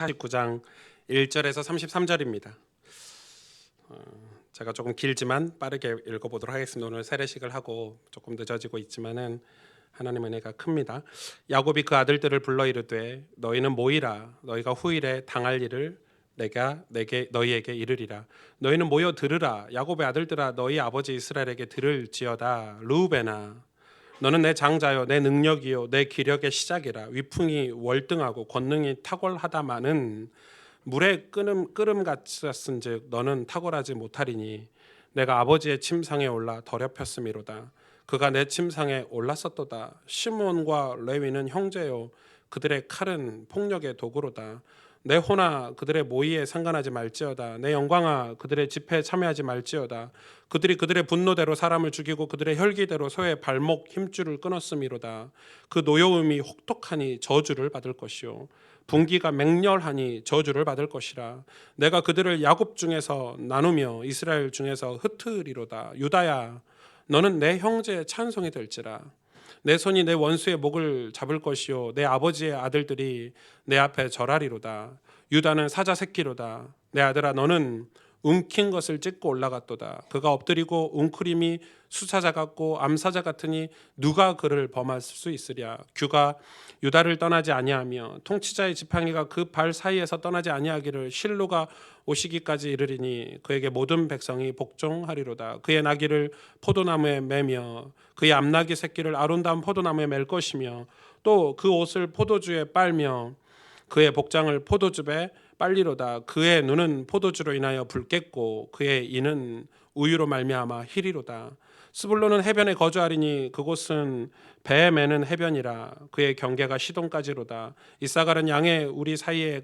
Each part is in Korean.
49장 1절에서 33절입니다. 제가 조금 길지만 빠르게 읽어보도록 하겠습니다. 오늘 세례식을 하고 조금 늦어지고 있지만은 하나님 은혜가 큽니다. 야곱이 그 아들들을 불러 이르되 너희는 모이라. 너희가 후일에 당할 일을 내가 너희에게 이르리라. 너희는 모여 들으라. 야곱의 아들들아 너희 아버지 이스라엘에게 들을지어다. 르우벤아 너는 내 장자요 내 능력이요 내 기력의 시작이라. 위풍이 월등하고 권능이 탁월하다마는 물에 끓음 같았은즉 너는 탁월하지 못하리니 내가 아버지의 침상에 올라 더럽혔음이로다. 그가 내 침상에 올랐었도다. 시므온과 레위는 형제요 그들의 칼은 폭력의 도구로다. 내 호나 그들의 모의에 상관하지 말지어다. 내 영광아 그들의 집회에 참여하지 말지어다. 그들이 그들의 분노대로 사람을 죽이고 그들의 혈기대로 소의 발목 힘줄을 끊었음이로다. 그 노여움이 혹독하니 저주를 받을 것이요 분기가 맹렬하니 저주를 받을 것이라. 내가 그들을 야곱 중에서 나누며 이스라엘 중에서 흩으리로다. 유다야 너는 내 형제의 찬송이 될지라. 내 손이 내 원수의 목을 잡을 것이요 내 아버지의 아들들이 내 앞에 절하리로다. 유다는 사자 새끼로다. 내 아들아 너는 움킨 것을 찢고 올라갔도다. 그가 엎드리고 웅크림이 수사자 같고 암사자 같으니 누가 그를 범할 수 있으랴. 규가 유다를 떠나지 아니하며 통치자의 지팡이가 그 발 사이에서 떠나지 아니하기를 실로가 오시기까지 이르리니 그에게 모든 백성이 복종하리로다. 그의 나귀를 포도나무에 매며 그의 암나귀 새끼를 아름다운 포도나무에 맬 것이며 또 그 옷을 포도주에 빨며 그의 복장을 포도즙에 빨리로다. 그의 눈은 포도주로 인하여 붉겠고 그의 이는 우유로 말미암아 희리로다. 스불론은 해변에 거주하리니 그곳은 배 매는 해변이라. 그의 경계가 시돈까지로다. 이사갈은 양의 우리 사이에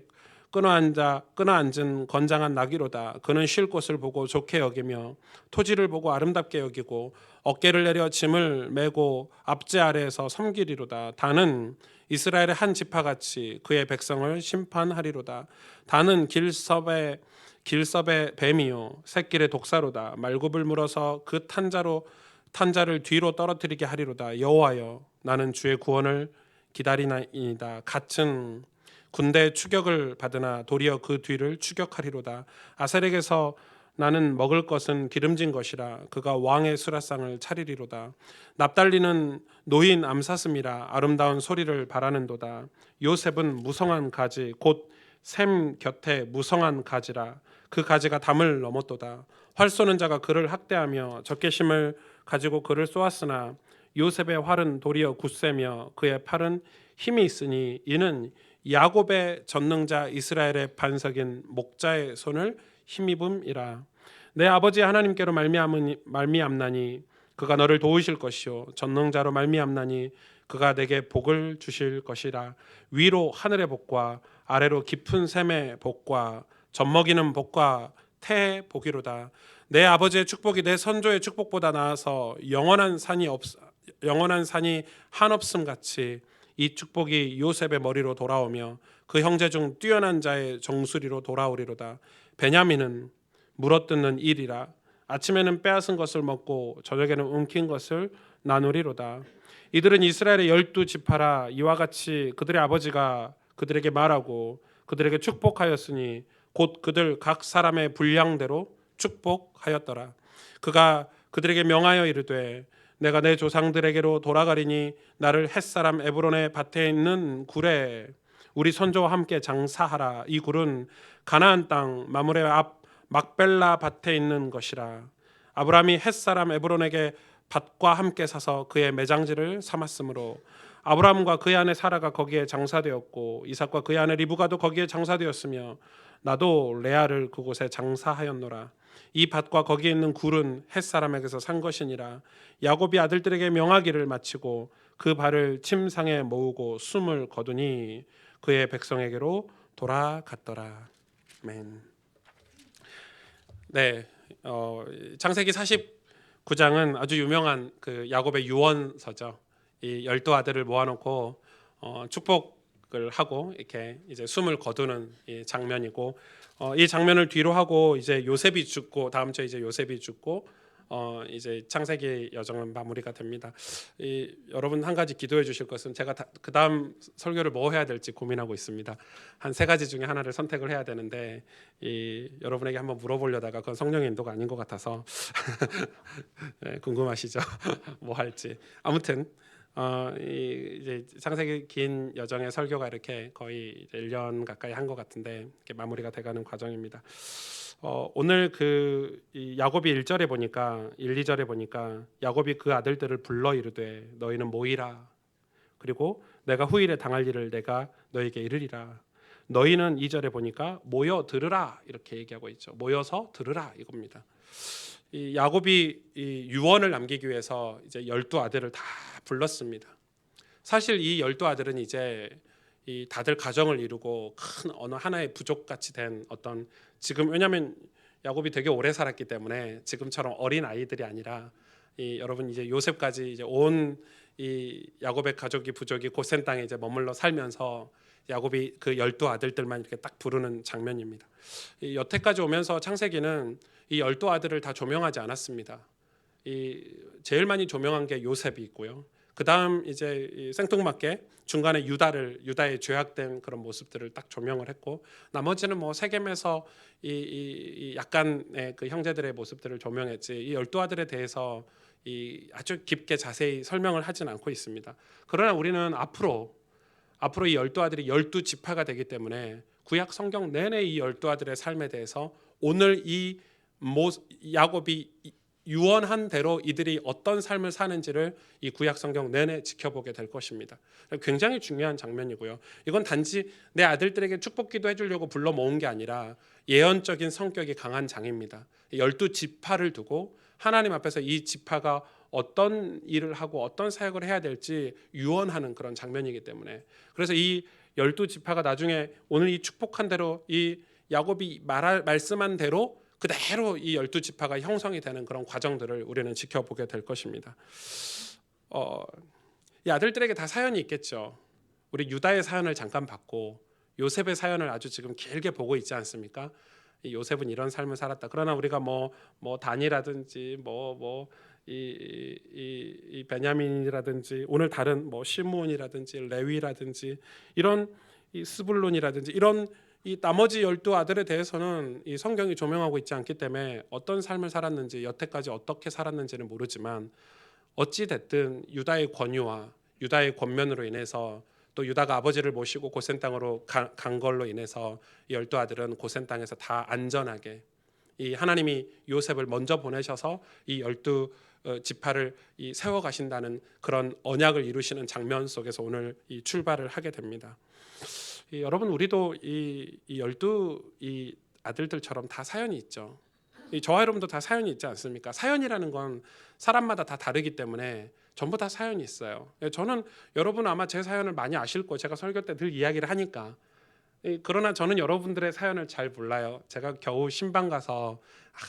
끊어앉은 건장한 나귀로다. 그는 쉴 곳을 보고 좋게 여기며 토지를 보고 아름답게 여기고 어깨를 내려 짐을 메고 앞제 아래에서 섬기리로다. 다는 이스라엘의 한 지파같이 그의 백성을 심판하리로다. 다는 길섭의 뱀이요 새길의 독사로다. 말굽을 물어서 그 탄자를 뒤로 떨어뜨리게 하리로다. 여호와여 나는 주의 구원을 기다리나이다. 같은 군대의 추격을 받으나 도리어 그 뒤를 추격하리로다. 아셀에게서 나는 먹을 것은 기름진 것이라. 그가 왕의 수라상을 차리리로다. 납달리는 노인 암사슴이라. 아름다운 소리를 바라는도다. 요셉은 무성한 가지 곧 샘 곁에 무성한 가지라. 그 가지가 담을 넘었도다. 활 쏘는 자가 그를 학대하며 적개심을 가지고 그를 쏘았으나 요셉의 활은 도리어 굳세며 그의 팔은 힘이 있으니 이는 야곱의 전능자 이스라엘의 반석인 목자의 손을 힘입음이라. 내 아버지 하나님께로 말미암나니 그가 너를 도우실 것이요 전능자로 말미암나니 그가 내게 복을 주실 것이라. 위로 하늘의 복과 아래로 깊은 샘의 복과 젖먹이는 복과 태의 복이로다. 내 아버지의 축복이 내 선조의 축복보다 나아서 영원한 산이 한없음 같이 이 축복이 요셉의 머리로 돌아오며 그 형제 중 뛰어난 자의 정수리로 돌아오리로다. 베냐민은 물어뜯는 일이라. 아침에는 빼앗은 것을 먹고 저녁에는 움킨 것을 나누리로다. 이들은 이스라엘의 12지파라. 이와 같이 그들의 아버지가 그들에게 말하고 그들에게 축복하였으니 곧 그들 각 사람의 분량대로 축복하였더라. 그가 그들에게 명하여 이르되 내가 내 조상들에게로 돌아가리니 나를 햇사람 에브론의 밭에 있는 굴에 우리 선조와 함께 장사하라. 이 굴은 가나안 땅 마므레 앞 막벨라 밭에 있는 것이라. 아브라함이 햇사람 에브론에게 밭과 함께 사서 그의 매장지를 삼았으므로 아브라함과 그의 아내 사라가 거기에 장사되었고 이삭과 그의 아내 리브가도 거기에 장사되었으며 나도 레아를 그곳에 장사하였노라. 이 밭과 거기에 있는 굴은 햇사람에게서 산 것이니라. 야곱이 아들들에게 명하기를 마치고 그 발을 침상에 모으고 숨을 거두니 그의 백성에게로 돌아갔더라. 아멘. 네, 창세기 49장은 아주 유명한 그 야곱의 유언서죠. 이 12아들을 모아놓고 축복을 하고 이렇게 이제 숨을 거두는 이 장면이고 이 장면을 뒤로 하고 이제 요셉이 죽고 다음 주에 이제 요셉이 죽고 이제 창세기 여정은 마무리가 됩니다. 여러분 한 가지 기도해 주실 것은 제가 그 다음 설교를 뭐 해야 될지 고민하고 있습니다. 한 세 가지 중에 하나를 선택을 해야 되는데 여러분에게 한번 물어보려다가 그건 성령의 인도가 아닌 것 같아서 네, 궁금하시죠? 뭐 할지. 아무튼 이제 창세기 긴 여정의 설교가 이렇게 거의 이제 1년 가까이 한 것 같은데 이렇게 마무리가 돼가는 과정입니다. 오늘 이 야곱이 1절에 보니까 1, 2절에 보니까 야곱이 그 아들들을 불러 이르되 너희는 모이라. 그리고 내가 후일에 당할 일을 내가 너에게 이르리라. 너희는 2절에 보니까 모여 들으라 이렇게 얘기하고 있죠. 모여서 들으라 이겁니다. 이 야곱이 이 유언을 남기기 위해서 이제 12아들을 다 불렀습니다. 사실 이 12아들은 이제 이 다들 가정을 이루고 큰 어느 하나의 부족같이 된 어떤 지금 왜냐하면 야곱이 되게 오래 살았기 때문에 지금처럼 어린 아이들이 아니라 여러분 이제 요셉까지 이제 온 이 야곱의 가족이 부족이 고센 땅에 이제 머물러 살면서 야곱이 그 12아들들만 이렇게 딱 부르는 장면입니다. 여태까지 오면서 창세기는 이 12아들을 다 조명하지 않았습니다. 제일 많이 조명한 게 요셉이 있고요. 그 다음 이제 생뚱맞게 중간에 유다의 죄악된 그런 모습들을 딱 조명을 했고 나머지는 뭐 세겜에서 이 약간의 그 형제들의 모습들을 조명했지 이 12아들에 대해서 아주 깊게 자세히 설명을 하진 않고 있습니다. 그러나 우리는 앞으로 이 12아들이 12지파가 되기 때문에 구약 성경 내내 이 12아들의 삶에 대해서 오늘 야곱이 유언한 대로 이들이 어떤 삶을 사는지를 이 구약 성경 내내 지켜보게 될 것입니다. 굉장히 중요한 장면이고요. 이건 단지 내 아들들에게 축복기도 해주려고 불러 모은 게 아니라 예언적인 성격이 강한 장입니다. 12지파를 두고 하나님 앞에서 이 지파가 어떤 일을 하고 어떤 사역을 해야 될지 유언하는 그런 장면이기 때문에 그래서 이 12지파가 나중에 오늘 이 축복한 대로 이 야곱이 말씀한 대로 그대로 이 12지파가 형성이 되는 그런 과정들을 우리는 지켜보게 될 것입니다. 이 아들들에게 다 사연이 있겠죠. 우리 유다의 사연을 잠깐 봤고 요셉의 사연을 아주 지금 길게 보고 있지 않습니까? 이 요셉은 이런 삶을 살았다. 그러나 우리가 뭐 단이라든지 이 베냐민이라든지 오늘 다른 뭐 시므온이라든지 레위라든지 이런 이 스불론이라든지 이런 이 나머지 12아들에 대해서는 이 성경이 조명하고 있지 않기 때문에 어떤 삶을 살았는지 여태까지 어떻게 살았는지는 모르지만 어찌 됐든 유다의 권유와 유다의 권면으로 인해서 또 유다가 아버지를 모시고 고센 땅으로 간 걸로 인해서 이 12아들은 고센 땅에서 다 안전하게 이 하나님이 요셉을 먼저 보내셔서 이 12지파를 세워 가신다는 그런 언약을 이루시는 장면 속에서 오늘 이 출발을 하게 됩니다. 여러분 우리도 이 12아들들처럼 다 사연이 있죠. 저와 여러분도 다 사연이 있지 않습니까? 사연이라는 건 사람마다 다 다르기 때문에 전부 다 사연이 있어요. 저는 여러분 아마 제 사연을 많이 아실 거예요. 제가 설교 때 늘 이야기를 하니까. 그러나 저는 여러분들의 사연을 잘 몰라요. 제가 겨우 신방 가서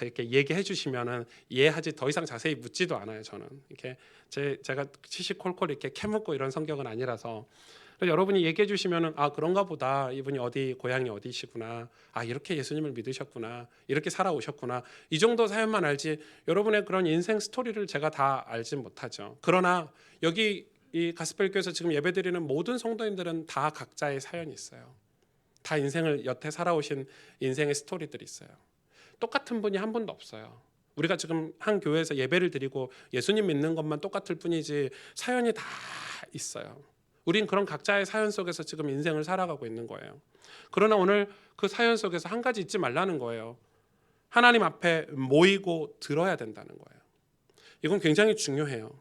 이렇게 얘기해 주시면은 이해하지 더 이상 자세히 묻지도 않아요. 저는 이렇게 제가 시시콜콜 이렇게 캐묻고 이런 성격은 아니라서 여러분이 얘기해 주시면은 그런가 보다 이분이 고향이 어디시구나 이렇게 예수님을 믿으셨구나 이렇게 살아오셨구나 이 정도 사연만 알지 여러분의 그런 인생 스토리를 제가 다 알지 못하죠. 그러나 여기 이 가스펠교회에서 지금 예배드리는 모든 성도님들은 다 각자의 사연이 있어요. 다 인생을 여태 살아오신 인생의 스토리들이 있어요. 똑같은 분이 한 분도 없어요. 우리가 지금 한 교회에서 예배를 드리고 예수님 믿는 것만 똑같을 뿐이지 사연이 다 있어요. 우린 그런 각자의 사연 속에서 지금 인생을 살아가고 있는 거예요. 그러나 오늘 그 사연 속에서 한 가지 잊지 말라는 거예요. 하나님 앞에 모이고 들어야 된다는 거예요. 이건 굉장히 중요해요.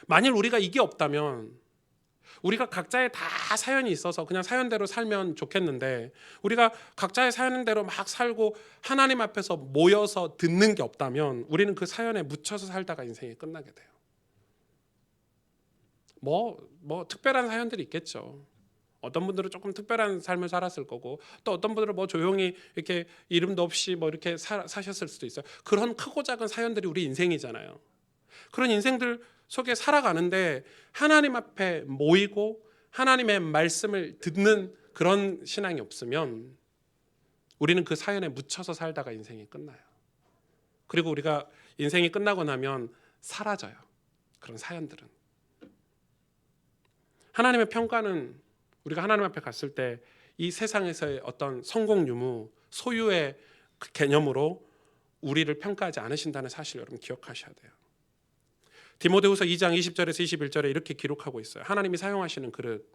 만일 우리가 이게 없다면 우리가 각자의 다 사연이 있어서 그냥 사연대로 살면 좋겠는데 우리가 각자의 사연대로 막 살고 하나님 앞에서 모여서 듣는 게 없다면 우리는 그 사연에 묻혀서 살다가 인생이 끝나게 돼요. 뭐 특별한 사연들이 있겠죠. 어떤 분들은 조금 특별한 삶을 살았을 거고 또 어떤 분들은 뭐 조용히 이렇게 이름도 없이 뭐 이렇게 사셨을 수도 있어요. 그런 크고 작은 사연들이 우리 인생이잖아요. 그런 인생들 속에 살아가는데 하나님 앞에 모이고 하나님의 말씀을 듣는 그런 신앙이 없으면 우리는 그 사연에 묻혀서 살다가 인생이 끝나요. 그리고 우리가 인생이 끝나고 나면 사라져요. 그런 사연들은. 하나님의 평가는 우리가 하나님 앞에 갔을 때 이 세상에서의 어떤 성공 유무, 소유의 그 개념으로 우리를 평가하지 않으신다는 사실 여러분 기억하셔야 돼요. 디모데후서 2장 20절에서 21절에 이렇게 기록하고 있어요. 하나님이 사용하시는 그릇.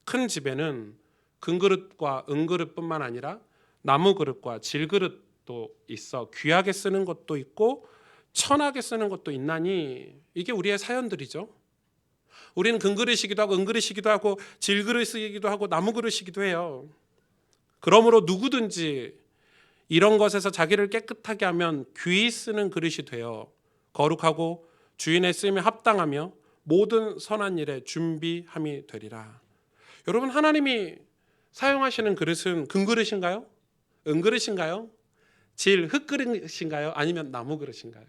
큰 집에는 금그릇과 은그릇뿐만 아니라 나무 그릇과 질그릇도 있어 귀하게 쓰는 것도 있고 천하게 쓰는 것도 있나니 이게 우리의 사연들이죠. 우리는 금그릇이기도 하고 은그릇이기도 하고 질그릇이기도 하고 나무 그릇이기도 해요. 그러므로 누구든지 이런 것에서 자기를 깨끗하게 하면 귀히 쓰는 그릇이 되어 거룩하고 주인의 쓰임에 합당하며 모든 선한 일에 준비함이 되리라. 여러분, 하나님이 사용하시는 그릇은 금그릇인가요? 은그릇인가요? 흙그릇인가요? 아니면 나무 그릇인가요?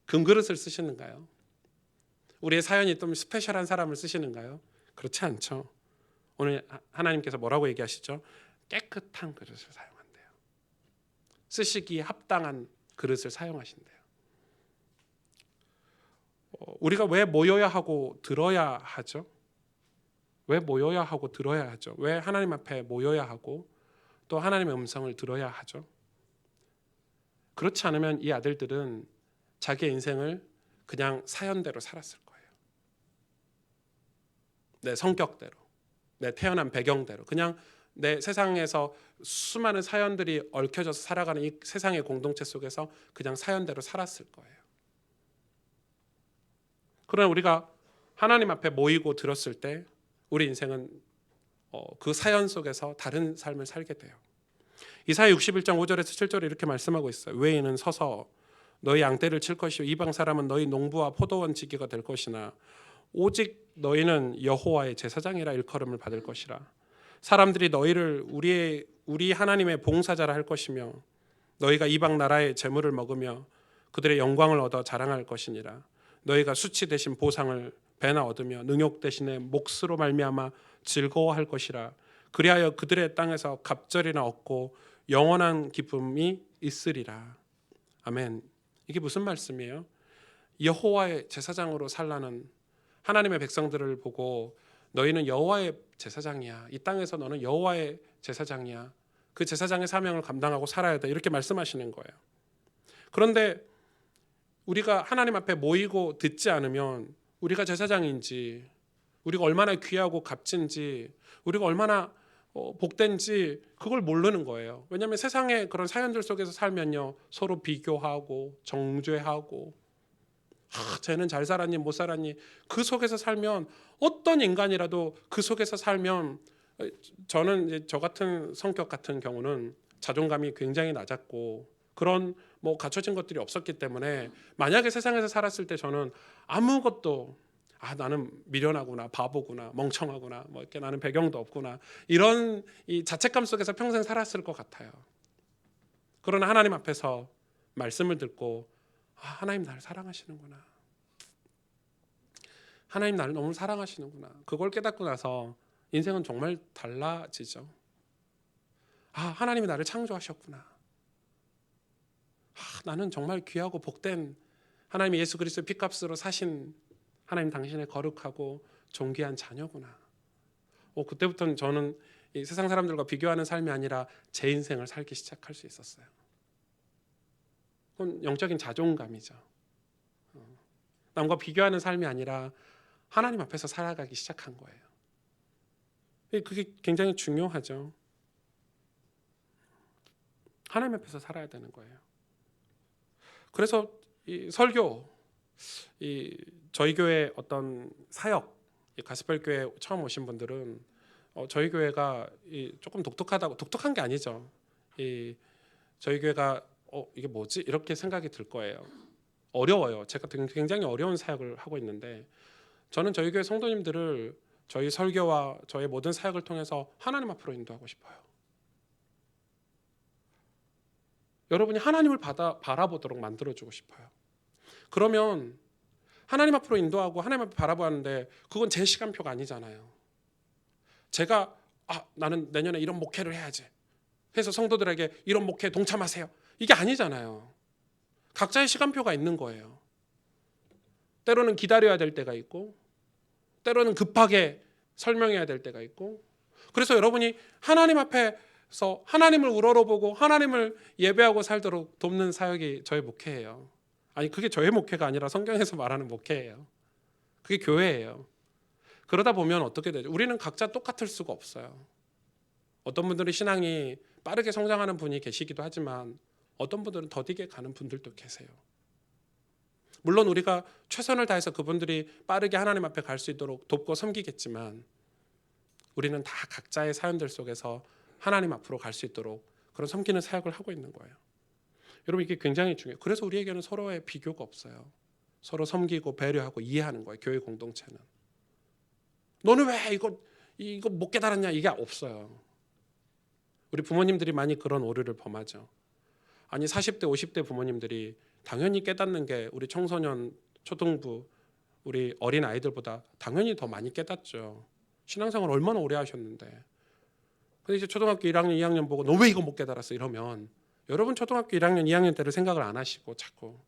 금그릇을 쓰시는가요? 우리의 사연이 좀 스페셜한 사람을 쓰시는가요? 그렇지 않죠. 오늘 하나님께서 뭐라고 얘기하시죠? 깨끗한 그릇을 사용한대요. 쓰시기에 합당한 그릇을 사용하신대요. 우리가 왜 모여야 하고 들어야 하죠? 왜 모여야 하고 들어야 하죠? 왜 하나님 앞에 모여야 하고 또 하나님의 음성을 들어야 하죠? 그렇지 않으면 이 아들들은 자기의 인생을 그냥 사연대로 살았을 거예요. 내 성격대로, 내 태어난 배경대로, 그냥 내 세상에서 수많은 사연들이 얽혀져서 살아가는 이 세상의 공동체 속에서 그냥 사연대로 살았을 거예요. 그러나 우리가 하나님 앞에 모이고 들었을 때 우리 인생은 그 사연 속에서 다른 삶을 살게 돼요. 이사야 61장 5절에서 7절에 이렇게 말씀하고 있어요. 외인은 서서 너희 양떼를 칠 것이요 이방 사람은 너희 농부와 포도원 지기가 될 것이나 오직 너희는 여호와의 제사장이라 일컬음을 받을 것이라. 사람들이 너희를 우리 하나님의 봉사자라 할 것이며 너희가 이방 나라의 재물을 먹으며 그들의 영광을 얻어 자랑할 것이니라. 너희가 수치 대신 보상을 배나 얻으며 능욕 대신에 몫으로 말미암아 즐거워할 것이라. 그리하여 그들의 땅에서 갑절이나 얻고 영원한 기쁨이 있으리라. 아멘. 이게 무슨 말씀이에요? 여호와의 제사장으로 살라는 하나님의 백성들을 보고 너희는 여호와의 제사장이야. 이 땅에서 너는 여호와의 제사장이야. 그 제사장의 사명을 감당하고 살아야 돼. 이렇게 말씀하시는 거예요. 그런데 우리가 하나님 앞에 모이고 듣지 않으면 우리가 제사장인지, 우리가 얼마나 귀하고 값진지, 우리가 얼마나 복된지 그걸 모르는 거예요. 왜냐하면 세상의 그런 사연들 속에서 살면요, 서로 비교하고 정죄하고 쟤는 잘 살았니 못 살았니, 그 속에서 살면 어떤 인간이라도 그 속에서 살면, 저는 이제 저 같은 성격 같은 경우는 자존감이 굉장히 낮았고 그런 갖춰진 것들이 없었기 때문에 만약에 세상에서 살았을 때 저는 아무것도 나는 미련하구나, 바보구나, 멍청하구나, 이렇게 나는 배경도 없구나, 이런 이 자책감 속에서 평생 살았을 것 같아요. 그러나 하나님 앞에서 말씀을 듣고 하나님 나를 사랑하시는구나, 하나님 나를 너무 사랑하시는구나, 그걸 깨닫고 나서 인생은 정말 달라지죠. 하나님이 나를 창조하셨구나, 나는 정말 귀하고 복된 하나님이 예수 그리스도의 피값으로 사신 하나님 당신의 거룩하고 존귀한 자녀구나. 그때부터는 저는 이 세상 사람들과 비교하는 삶이 아니라 제 인생을 살기 시작할 수 있었어요. 그건 영적인 자존감이죠. 남과 비교하는 삶이 아니라 하나님 앞에서 살아가기 시작한 거예요. 그게 굉장히 중요하죠. 하나님 앞에서 살아야 되는 거예요. 그래서 이 설교, 저희 교회 어떤 사역, 가스펠 교회 처음 오신 분들은 저희 교회가 조금 독특한 게 아니죠. 저희 교회가 이게 뭐지? 이렇게 생각이 들 거예요. 어려워요. 제가 굉장히 어려운 사역을 하고 있는데 저는 저희 교회 성도님들을 저희 설교와 저희 모든 사역을 통해서 하나님 앞으로 인도하고 싶어요. 여러분이 하나님을 바라보도록 만들어주고 싶어요. 그러면 하나님 앞으로 인도하고 하나님 앞에 바라보는데 그건 제 시간표가 아니잖아요. 제가 나는 내년에 이런 목회를 해야지 해서 성도들에게 이런 목회에 동참하세요, 이게 아니잖아요. 각자의 시간표가 있는 거예요. 때로는 기다려야 될 때가 있고, 때로는 급하게 설명해야 될 때가 있고. 그래서 여러분이 하나님 앞에서 하나님을 우러러보고 하나님을 예배하고 살도록 돕는 사역이 저의 목회예요. 아니, 그게 저의 목회가 아니라 성경에서 말하는 목회예요. 그게 교회예요. 그러다 보면 어떻게 되죠? 우리는 각자 똑같을 수가 없어요. 어떤 분들은 신앙이 빠르게 성장하는 분이 계시기도 하지만 어떤 분들은 더디게 가는 분들도 계세요. 물론 우리가 최선을 다해서 그분들이 빠르게 하나님 앞에 갈 수 있도록 돕고 섬기겠지만 우리는 다 각자의 사연들 속에서 하나님 앞으로 갈 수 있도록 그런 섬기는 사역을 하고 있는 거예요. 여러분, 이게 굉장히 중요해요. 그래서 우리에게는 서로의 비교가 없어요. 서로 섬기고 배려하고 이해하는 거예요. 교회 공동체는. 너는 왜 이거 못 깨달았냐? 이게 없어요. 우리 부모님들이 많이 그런 오류를 범하죠. 아니, 40대 50대 부모님들이 당연히 깨닫는 게 우리 청소년, 초등부, 우리 어린 아이들보다 당연히 더 많이 깨닫죠. 신앙생활 얼마나 오래 하셨는데. 근데 이제 초등학교 1학년, 2학년 보고 너 왜 이거 못 깨달았어? 이러면 여러분 초등학교 1학년, 2학년 때를 생각을 안 하시고 자꾸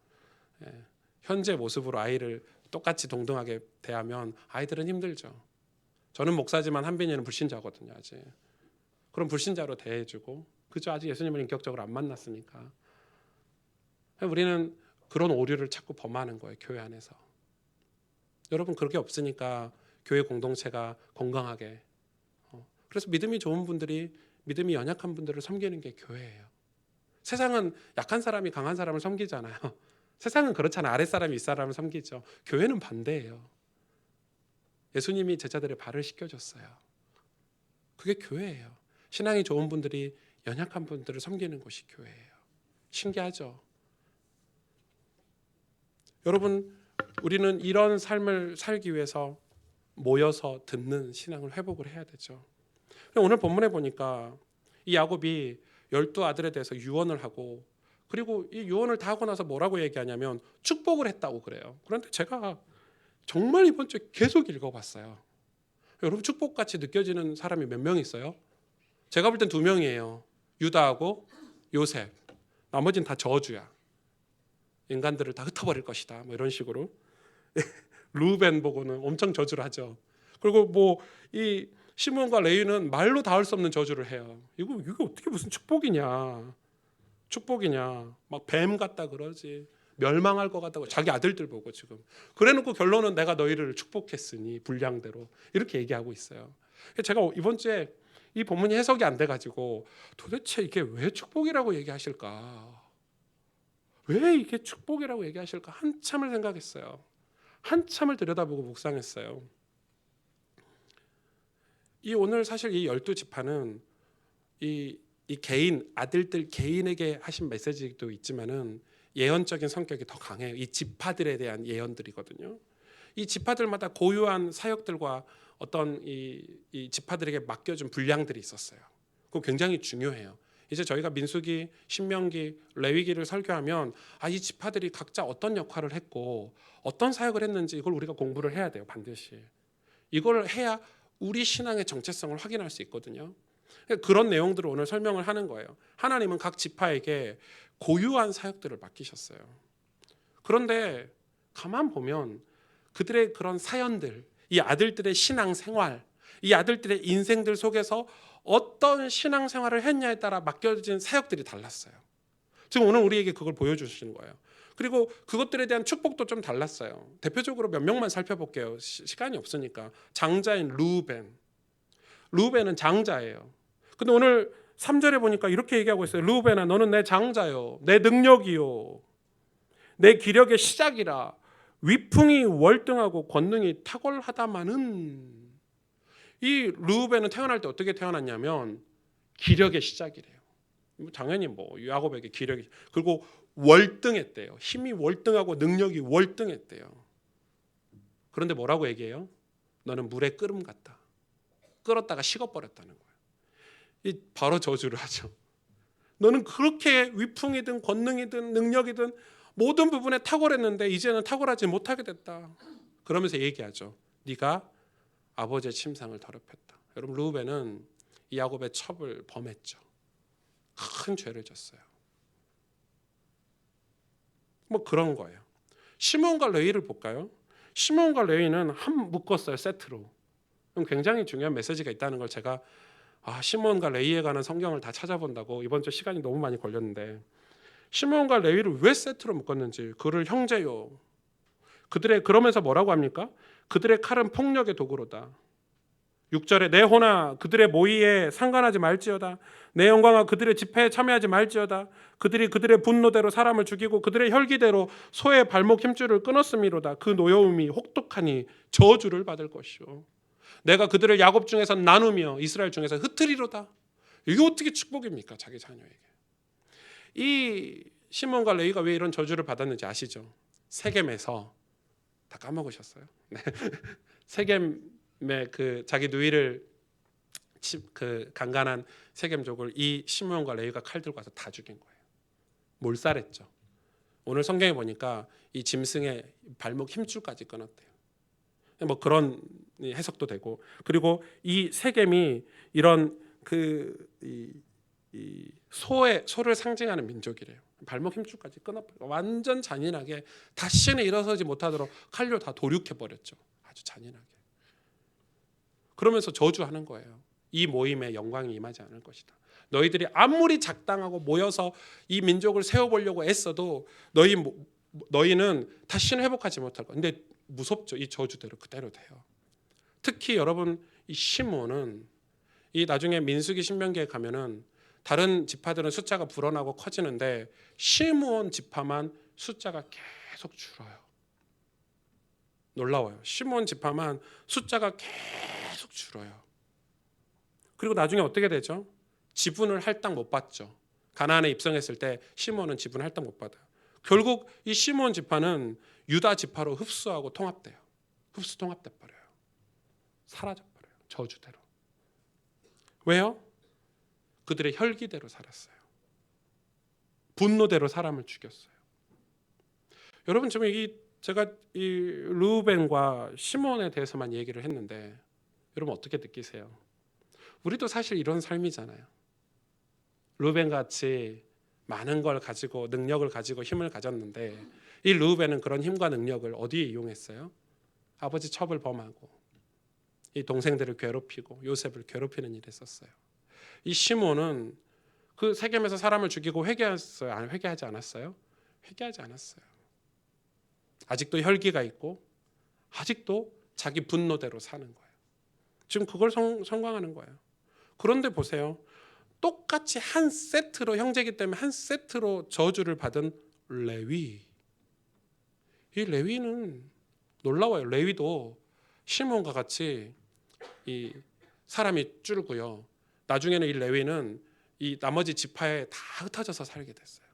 현재 모습으로 아이를 똑같이 동등하게 대하면 아이들은 힘들죠. 저는 목사지만 한빈이는 불신자거든요. 아직. 그럼 불신자로 대해주고, 그죠? 아직 예수님을 인격적으로 안 만났으니까. 우리는 그런 오류를 자꾸 범하는 거예요. 교회 안에서. 여러분, 그렇게 없으니까 교회 공동체가 건강하게. 그래서 믿음이 좋은 분들이 믿음이 연약한 분들을 섬기는 게 교회예요. 세상은 약한 사람이 강한 사람을 섬기잖아요. 세상은 그렇잖아요. 아랫사람이 윗사람을 섬기죠. 교회는 반대예요. 예수님이 제자들의 발을 씻겨줬어요. 그게 교회예요. 신앙이 좋은 분들이 연약한 분들을 섬기는 곳이 교회예요. 신기하죠? 여러분, 우리는 이런 삶을 살기 위해서 모여서 듣는 신앙을 회복을 해야 되죠. 오늘 본문에 보니까 이 야곱이 12아들에 대해서 유언을 하고, 그리고 이 유언을 다 하고 나서 뭐라고 얘기하냐면 축복을 했다고 그래요. 그런데 제가 정말 이번 주에 계속 읽어봤어요. 여러분, 축복같이 느껴지는 사람이 몇 명 있어요? 제가 볼 땐 2명이에요. 유다하고 요셉. 나머지는 다 저주야. 인간들을 다 흩어버릴 것이다. 뭐 이런 식으로. 루벤 보고는 엄청 저주를 하죠. 그리고 뭐 이 시몬과 레위는 말로 닿을 수 없는 저주를 해요. 이게 어떻게 무슨 축복이냐? 축복이냐? 막 뱀 같다 그러지. 멸망할 것 같다고 자기 아들들 보고 지금. 그래놓고 결론은 내가 너희를 축복했으니 분량대로 이렇게 얘기하고 있어요. 제가 이번 주에 이 본문이 해석이 안 돼가지고 도대체 이게 왜 축복이라고 얘기하실까? 왜 이게 축복이라고 얘기하실까? 한참을 생각했어요. 한참을 들여다보고 묵상했어요. 이 오늘 사실 이 12지파는 이 개인 아들들 개인에게 하신 메시지도 있지만은 예언적인 성격이 더 강해요. 이 지파들에 대한 예언들이거든요. 이 지파들마다 고유한 사역들과 어떤 이 지파들에게 맡겨준 분량들이 있었어요. 그거 굉장히 중요해요. 이제 저희가 민수기, 신명기, 레위기를 설교하면 이 지파들이 각자 어떤 역할을 했고 어떤 사역을 했는지 이걸 우리가 공부를 해야 돼요. 반드시. 이걸 해야 우리 신앙의 정체성을 확인할 수 있거든요. 그런 내용들을 오늘 설명을 하는 거예요. 하나님은 각 지파에게 고유한 사역들을 맡기셨어요. 그런데 가만 보면 그들의 그런 사연들, 이 아들들의 신앙 생활, 이 아들들의 인생들 속에서 어떤 신앙 생활을 했냐에 따라 맡겨진 사역들이 달랐어요. 지금 오늘 우리에게 그걸 보여주시는 거예요. 그리고 그것들에 대한 축복도 좀 달랐어요. 대표적으로 몇 명만 살펴볼게요. 시간이 없으니까. 장자인 루벤은 장자예요. 근데 오늘 3절에 보니까 이렇게 얘기하고 있어요. 루벤아, 너는 내 장자요, 내 능력이요, 내 기력의 시작이라. 위풍이 월등하고 권능이 탁월하다마는. 이 루벤은 태어날 때 어떻게 태어났냐면 기력의 시작이래요. 당연히 뭐 야곱에게 기력이, 그리고 월등했대요. 힘이 월등하고 능력이 월등했대요. 그런데 뭐라고 얘기해요? 너는 물에 끓음 같다. 끓었다가 식어버렸다는 거예요. 이 바로 저주를 하죠. 너는 그렇게 위풍이든 권능이든 능력이든 모든 부분에 탁월했는데 이제는 탁월하지 못하게 됐다. 그러면서 얘기하죠. 네가 아버지의 침상을 더럽혔다. 여러분, 루벤은 이 야곱의 첩을 범했죠. 큰 죄를 졌어요. 뭐 그런 거예요. 시므온과 레위를 볼까요? 시므온과 레위는 한 묶었어요, 세트로. 그럼 굉장히 중요한 메시지가 있다는 걸 제가 시므온과 레위에 관한 성경을 다 찾아본다고 이번 주 시간이 너무 많이 걸렸는데, 시므온과 레위를 왜 세트로 묶었는지, 그를 형제요, 그러면서 뭐라고 합니까? 그들의 칼은 폭력의 도구로다. 6절에 내 호나 그들의 모의에 상관하지 말지어다. 내 영광아 그들의 집회에 참여하지 말지어다. 그들이 그들의 분노대로 사람을 죽이고 그들의 혈기대로 소의 발목 힘줄을 끊었음이로다. 그 노여움이 혹독하니 저주를 받을 것이요. 내가 그들을 야곱 중에서 나누며 이스라엘 중에서 흩으리로다. 이게 어떻게 축복입니까? 자기 자녀에게. 이 시몬과 레위가 왜 이런 저주를 받았는지 아시죠? 세겜에서 다 까먹으셨어요? 네. 세겜의 그 자기 누이를 그 강간한 세겜족을 이 시므온과 레위가 칼 들고 와서 다 죽인 거예요. 몰살했죠. 오늘 성경에 보니까 이 짐승의 발목 힘줄까지 끊었대요. 뭐 그런 해석도 되고, 그리고 이 세겜이 이런 이 소를 상징하는 민족이래요. 발목 힘줄까지 끊어버리고 완전 잔인하게 다시는 일어서지 못하도록 칼로 다 도륙해 버렸죠. 아주 잔인하게. 그러면서 저주하는 거예요. 이 모임에 영광이 임하지 않을 것이다. 너희들이 아무리 작당하고 모여서 이 민족을 세워보려고 애써도 너희는 다시는 회복하지 못할 거야. 근데 무섭죠. 이 저주대로 그대로 돼요. 특히 여러분, 이 시므온은 이 나중에 민수기 신명기에 가면은 다른 지파들은 숫자가 불어나고 커지는데 시므온 지파만 숫자가 계속 줄어요. 놀라워요. 시므온 지파만 숫자가 계속 줄어요. 그리고 나중에 어떻게 되죠? 지분을 할당 못 받죠. 가나안에 입성했을 때 시므온은 지분 할당 못 받아요. 결국 이 시므온 지파는 유다 지파로 흡수하고 통합돼요. 통합돼 버려요. 사라져 버려요. 저주대로. 왜요? 그들의 혈기대로 살았어요. 분노대로 사람을 죽였어요. 여러분, 지금 제가 이 르우벤과 시몬에 대해서만 얘기를 했는데 여러분 어떻게 느끼세요? 우리도 사실 이런 삶이잖아요. 르우벤 같이 많은 걸 가지고 능력을 가지고 힘을 가졌는데 이 르우벤은 그런 힘과 능력을 어디에 이용했어요? 아버지 첩을 범하고 이 동생들을 괴롭히고 요셉을 괴롭히는 일에 썼어요. 이 시몬은 그 세겜에서 사람을 죽이고 회개했어요? 아니, 회개하지 않았어요? 회개하지 않았어요. 아직도 혈기가 있고 아직도 자기 분노대로 사는 거예요. 지금 그걸 성광하는 거예요. 그런데 보세요. 똑같이 한 세트로, 형제이기 때문에 한 세트로 저주를 받은 레위. 이 레위는 놀라워요. 레위도 시몬과 같이 이 사람이 줄고요. 나중에는 이 레위는 이 나머지 지파에 다 흩어져서 살게 됐어요.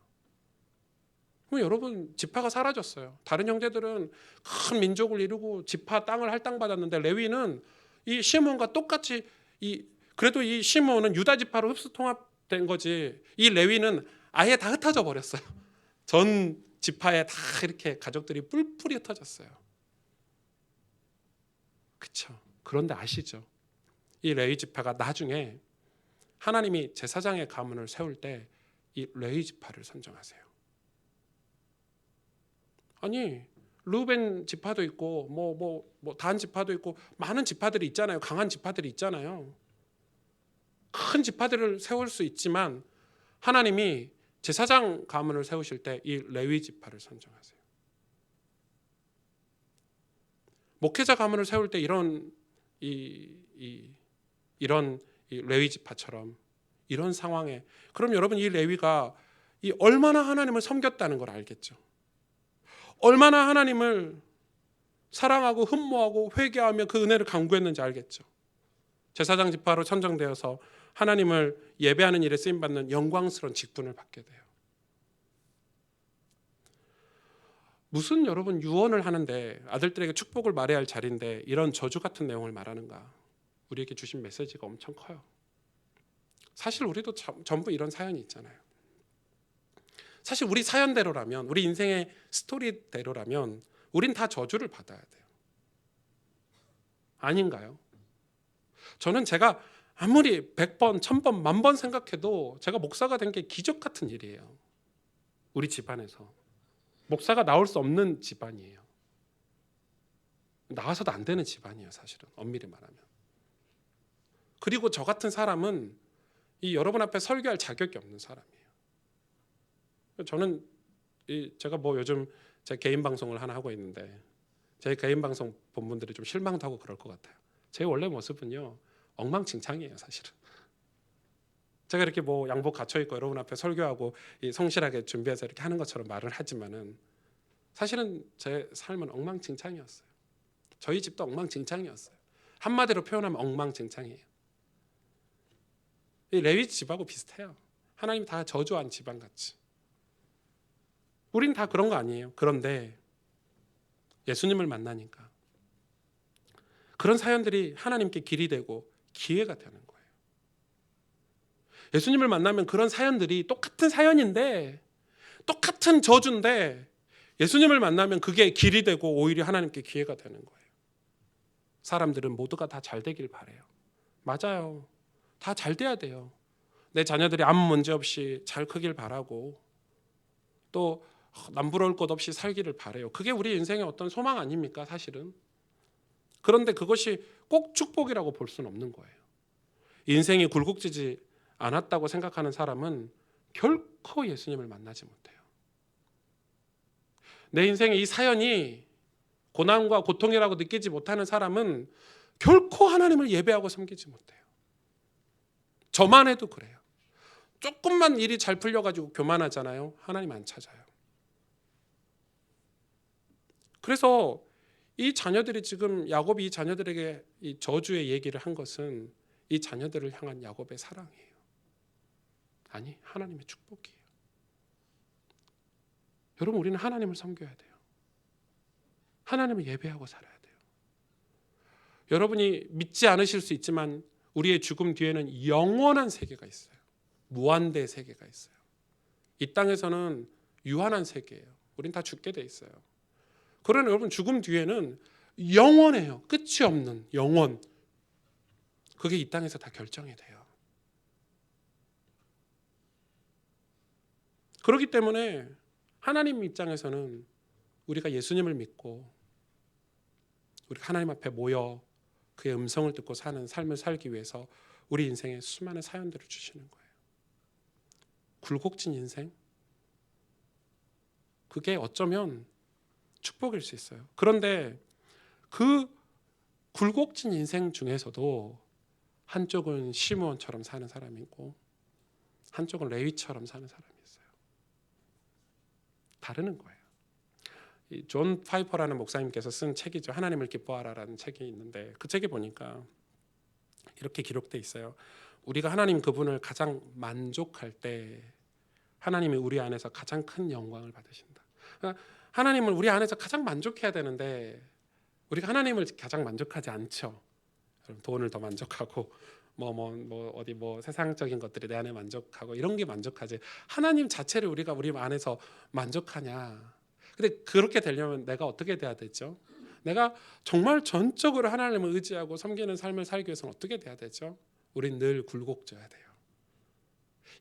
그럼 여러분, 지파가 사라졌어요. 다른 형제들은 큰 민족을 이루고 지파 땅을 할당받았는데 레위는 이 시몬과 똑같이 그래도 이 시몬은 유다 지파로 흡수 통합된 거지. 이 레위는 아예 다 흩어져 버렸어요. 전 지파에 다 이렇게 가족들이 뿔뿔이 흩어졌어요. 그렇죠. 그런데 아시죠? 이 레위 지파가 나중에 하나님이 제사장의 가문을 세울 때 이 레위 지파를 선정하세요. 아니, 르우벤 지파도 있고 뭐 단 지파도 있고 많은 지파들이 있잖아요. 강한 지파들이 있잖아요. 큰 지파들을 세울 수 있지만 하나님이 제사장 가문을 세우실 때 이 레위 지파를 선정하세요. 목회자 가문을 세울 때 이런 레위 지파처럼 이런 상황에, 그럼 여러분, 이 레위가 얼마나 하나님을 섬겼다는 걸 알겠죠. 얼마나 하나님을 사랑하고 흠모하고 회개하며 그 은혜를 간구했는지 알겠죠. 제사장 지파로 선정되어서 하나님을 예배하는 일에 쓰임받는 영광스러운 직분을 받게 돼요. 무슨 여러분 유언을 하는데 아들들에게 축복을 말해야 할 자리인데 이런 저주 같은 내용을 말하는가. 우리에게 주신 메시지가 엄청 커요. 사실 우리도 전부 이런 사연이 있잖아요. 사실 우리 사연대로라면, 우리 인생의 스토리대로라면 우린 다 저주를 받아야 돼요. 아닌가요? 저는 제가 아무리 100번, 1000번, 10,000번 생각해도 제가 목사가 된 게 기적 같은 일이에요. 우리 집안에서. 목사가 나올 수 없는 집안이에요. 나와서도 안 되는 집안이에요, 사실은 엄밀히 말하면. 그리고 저 같은 사람은 이 여러분 앞에 설교할 자격이 없는 사람이에요. 저는 제가 뭐 요즘 제 개인 방송을 하나 하고 있는데 제 개인 방송 본 분들이 좀 실망도 하고 그럴 것 같아요. 제 원래 모습은요 엉망진창이에요, 사실은. 제가 이렇게 뭐 양복 갖춰 입고 여러분 앞에 설교하고 성실하게 준비해서 이렇게 하는 것처럼 말을 하지만은 사실은 제 삶은 엉망진창이었어요. 저희 집도 엉망진창이었어요. 한마디로 표현하면 엉망진창이에요. 이 레위 집하고 비슷해요. 하나님 다 저주한 집안 같이. 우린 다 그런 거 아니에요. 그런데 예수님을 만나니까 그런 사연들이 하나님께 길이 되고 기회가 되는 거예요. 예수님을 만나면 그런 사연들이 똑같은 사연인데 똑같은 저주인데 예수님을 만나면 그게 길이 되고 오히려 하나님께 기회가 되는 거예요. 사람들은 모두가 다 잘 되길 바래요. 맞아요. 다 잘 돼야 돼요. 내 자녀들이 아무 문제 없이 잘 크길 바라고 또 남부러울 것 없이 살기를 바래요. 그게 우리 인생의 어떤 소망 아닙니까, 사실은? 그런데 그것이 꼭 축복이라고 볼 수는 없는 거예요. 인생이 굴곡지지 않았다고 생각하는 사람은 결코 예수님을 만나지 못해요. 내 인생의 이 사연이 고난과 고통이라고 느끼지 못하는 사람은 결코 하나님을 예배하고 섬기지 못해요. 저만 해도 그래요. 조금만 일이 잘 풀려가지고 교만하잖아요. 하나님 안 찾아요. 그래서 이 자녀들이 지금 야곱이 이 자녀들에게 이 저주의 얘기를 한 것은 이 자녀들을 향한 야곱의 사랑이에요. 아니, 하나님의 축복이에요. 여러분, 우리는 하나님을 섬겨야 돼요. 하나님을 예배하고 살아야 돼요. 여러분이 믿지 않으실 수 있지만 우리의 죽음 뒤에는 영원한 세계가 있어요. 무한대의 세계가 있어요. 이 땅에서는 유한한 세계예요. 우린 다 죽게 돼 있어요. 그러나 여러분 죽음 뒤에는 영원해요. 끝이 없는 영원. 그게 이 땅에서 다 결정이 돼요. 그렇기 때문에 하나님 입장에서는 우리가 예수님을 믿고 우리가 하나님 앞에 모여 그의 음성을 듣고 사는 삶을 살기 위해서 우리 인생에 수많은 사연들을 주시는 거예요. 굴곡진 인생, 그게 어쩌면 축복일 수 있어요. 그런데 그 굴곡진 인생 중에서도 한쪽은 시므온처럼 사는 사람이 있고 한쪽은 레위처럼 사는 사람이 있어요. 다르는 거예요. 존 파이퍼라는 목사님께서 쓴 책이죠. 하나님을 기뻐하라라는 책이 있는데 그 책에 보니까 이렇게 기록돼 있어요. 우리가 하나님 그분을 가장 만족할 때 하나님이 우리 안에서 가장 큰 영광을 받으신다. 그러니까 하나님을 우리 안에서 가장 만족해야 되는데 우리가 하나님을 가장 만족하지 않죠. 돈을 더 만족하고 어디 세상적인 것들이 내 안에 만족하고 이런 게 만족하지 하나님 자체를 우리가 우리 안에서 만족하냐. 근데 그렇게 되려면 내가 어떻게 돼야 되죠? 내가 정말 전적으로 하나님을 의지하고 섬기는 삶을 살기 위해서는 어떻게 돼야 되죠? 우린 늘 굴곡져야 돼요.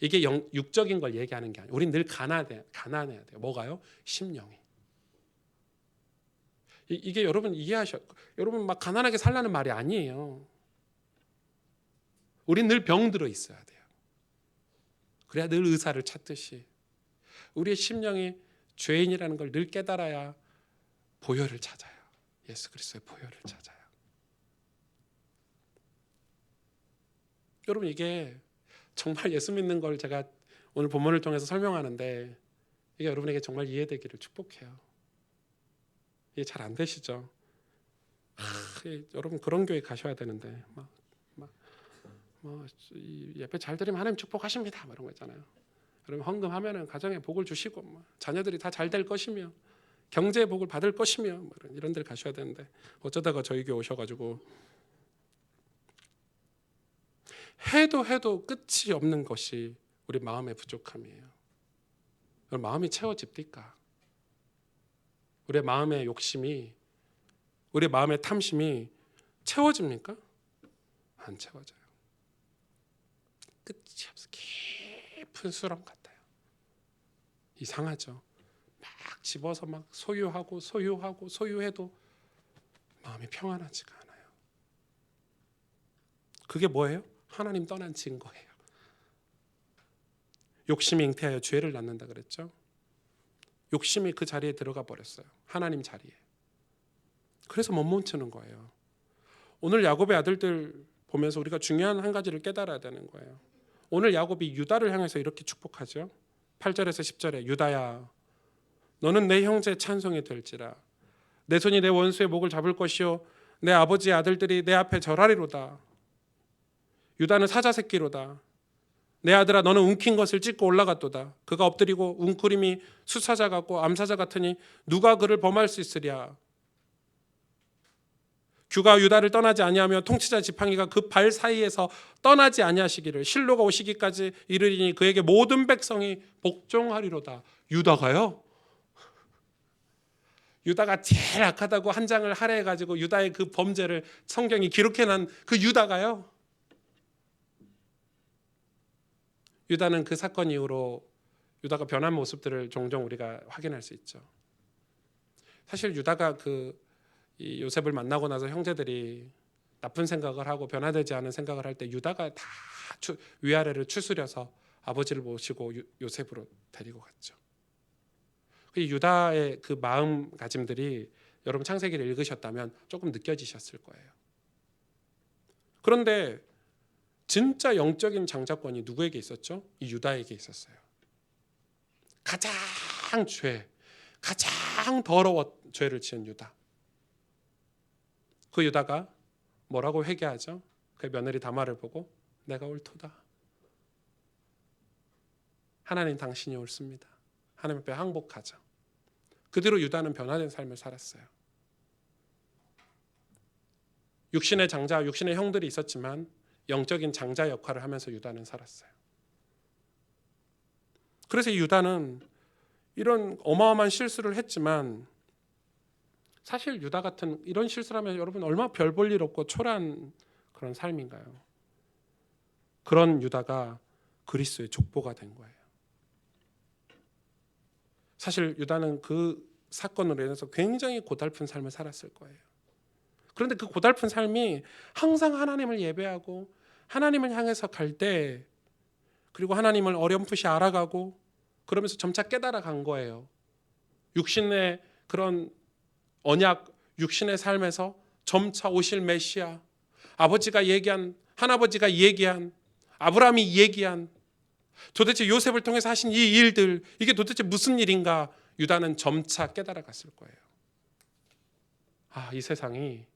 이게 육적인 걸 얘기하는 게 아니에요. 우린 늘 가난해야 돼요. 뭐가요? 심령이. 이게 여러분 여러분 막 가난하게 살라는 말이 아니에요. 우린 늘 병들어 있어야 돼요. 그래야 늘 의사를 찾듯이 우리의 심령이 죄인이라는 걸 늘 깨달아야 보혈을 찾아요. 예수 그리스도의 보혈을 찾아요. 여러분 이게 정말 예수 믿는 걸 제가 오늘 본문을 통해서 설명하는데 이게 여러분에게 정말 이해되기를 축복해요. 이게 잘 안 되시죠? 여러분 그런 교회 가셔야 되는데 예배 잘 드리면 하나님 축복하십니다. 이런 거 있잖아요. 여러분 헌금하면은 가정에 복을 주시고 자녀들이 다 잘 될 것이며 경제의 복을 받을 것이며 이런 데를 가셔야 되는데 어쩌다가 저희 교회 오셔가지고 해도 끝이 없는 것이 우리 마음의 부족함이에요. 마음이 채워집니까? 우리 마음의 욕심이 우리 마음의 탐심이 채워집니까? 안 채워져요. 끝이 없어 깊은 수렁 같아요. 이상하죠. 막 집어서 막 소유해도 마음이 평안하지가 않아요. 그게 뭐예요? 하나님 떠난 증거예요. 욕심이 잉태하여 죄를 낳는다 그랬죠. 욕심이 그 자리에 들어가 버렸어요. 하나님 자리에. 그래서 못 멈추는 거예요. 오늘 야곱의 아들들 보면서 우리가 중요한 한 가지를 깨달아야 되는 거예요. 오늘 야곱이 유다를 향해서 이렇게 축복하죠. 8절에서 10절에 유다야 너는 내 형제 찬송이 될지라 내 손이 내 원수의 목을 잡을 것이요 내 아버지의 아들들이 내 앞에 절하리로다. 유다는 사자 새끼로다. 내 아들아 너는 움킨 것을 찢고 올라갔도다. 그가 엎드리고 웅크림이 수사자 같고 암사자 같으니 누가 그를 범할 수 있으랴. 규가 유다를 떠나지 아니하며 통치자 지팡이가 그 발 사이에서 떠나지 아니하시기를 실로가 오시기까지 이르리니 그에게 모든 백성이 복종하리로다. 유다가요? 유다가 제일 악하다고 한 장을 할애해가지고 유다의 그 범죄를 성경이 기록해놓은 그 유다가요. 유다는 그 사건 이후로 유다가 변한 모습들을 종종 우리가 확인할 수 있죠. 사실 유다가 이 요셉을 만나고 나서 형제들이 나쁜 생각을 하고 변화되지 않은 생각을 할 때 유다가 다 위아래를 추스려서 아버지를 모시고 요셉으로 데리고 갔죠. 유다의 그 마음가짐들이 여러분 창세기를 읽으셨다면 조금 느껴지셨을 거예요. 그런데 진짜 영적인 장자권이 누구에게 있었죠? 이 유다에게 있었어요. 가장 더러워 죄를 지은 유다. 그 유다가 뭐라고 회개하죠? 그 며느리 다말을 보고 내가 옳도다. 하나님 당신이 옳습니다. 하나님 앞에 항복하죠. 그 뒤로 유다는 변화된 삶을 살았어요. 육신의 장자, 육신의 형들이 있었지만 영적인 장자 역할을 하면서 유다는 살았어요. 그래서 이 유다는 이런 어마어마한 실수를 했지만 사실 유다 같은 이런 실수를 하면 여러분 얼마나 별 볼 일 없고 초라한 그런 삶인가요? 그런 유다가 그리스도의 족보가 된 거예요. 사실 유다는 그 사건으로 인해서 굉장히 고달픈 삶을 살았을 거예요. 그런데 그 고달픈 삶이 항상 하나님을 예배하고 하나님을 향해서 갈 때 그리고 하나님을 어렴풋이 알아가고 그러면서 점차 깨달아간 거예요. 육신의 그런 언약, 육신의 삶에서 점차 오실 메시아, 아버지가 얘기한, 하나버지가 얘기한, 아브라함이 얘기한 도대체 요셉을 통해서 하신 이 일들, 이게 도대체 무슨 일인가 유다는 점차 깨달아갔을 거예요. 이 세상에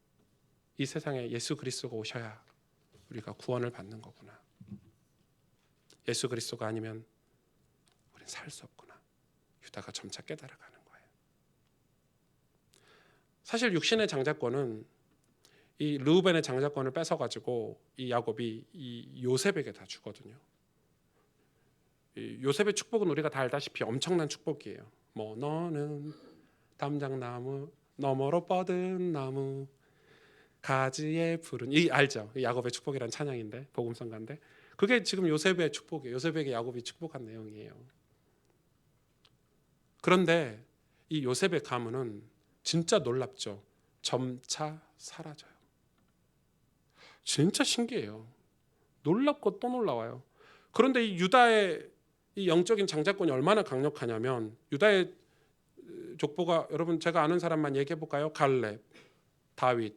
예수 그리스도가 오셔야 우리가 구원을 받는 거구나. 예수 그리스도가 아니면 우리는 살 수 없구나. 유다가 점차 깨달아가는 거예요. 사실 육신의 장자권은 이 르우벤의 장자권을 뺏어가지고 이 야곱이 이 요셉에게 다 주거든요. 이 요셉의 축복은 우리가 다 알다시피 엄청난 축복이에요. 뭐 너는 담장나무 너머로 뻗은 나무 가지에 푸른 이 알죠? 야곱의 축복이란 찬양인데 복음성가인데 그게 지금 요셉의 축복이에요. 요셉에게 야곱이 축복한 내용이에요. 그런데 이 요셉의 가문은 진짜 놀랍죠. 점차 사라져요. 진짜 신기해요. 놀랍고 또 놀라워요. 그런데 이 유다의 이 영적인 장자권이 얼마나 강력하냐면 유다의 족보가 여러분 제가 아는 사람만 얘기해 볼까요? 갈렙, 다윗,